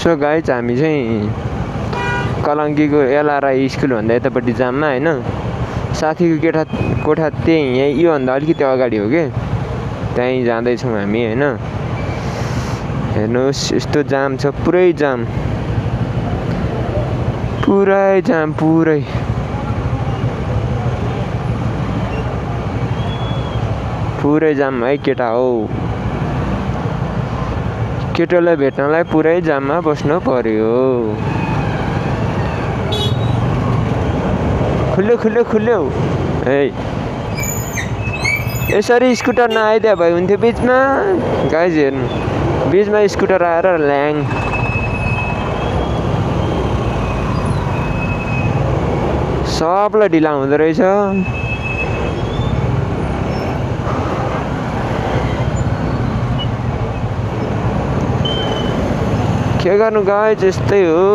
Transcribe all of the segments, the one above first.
So guys हामी चाहिँ कलङ्कीको एलआरआई school भन्दा यतापट्टि जाममा होइन साथीको कोठा त्यही यहीँ योभन्दा अलिकति अगाडि हो कि त्यहीँ जाँदैछौँ हामी होइन। हेर्नुहोस् यस्तो जाम छ पुरै जाम पुरै जाम है केटा हो। केटोलाई भेट्नलाई पुरै जाममा बस्नु पर्यो। खुल्यो है यसरी स्कुटर नआइदिया भए हुन्थ्यो बिचमा। गाइज हेर्नु बिचमा स्कुटर आएर ल्याङ सबलाई ढिला हुँदो रहेछ। के गर्नु गाइज यस्तै हो।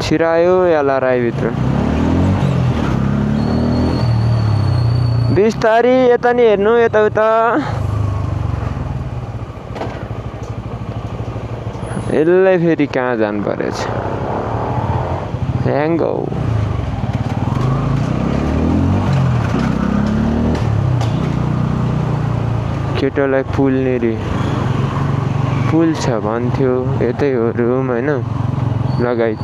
छिरायो एलआरआई भित्र बिस्तारी यता नि हेर्नु यताउता। यसलाई फेरि कहाँ जानु परेछ ह्याङ्गो। केटोलाई पुल्ने रे पुल छ भन्थ्यो यतै हो रुम होइन लगाइ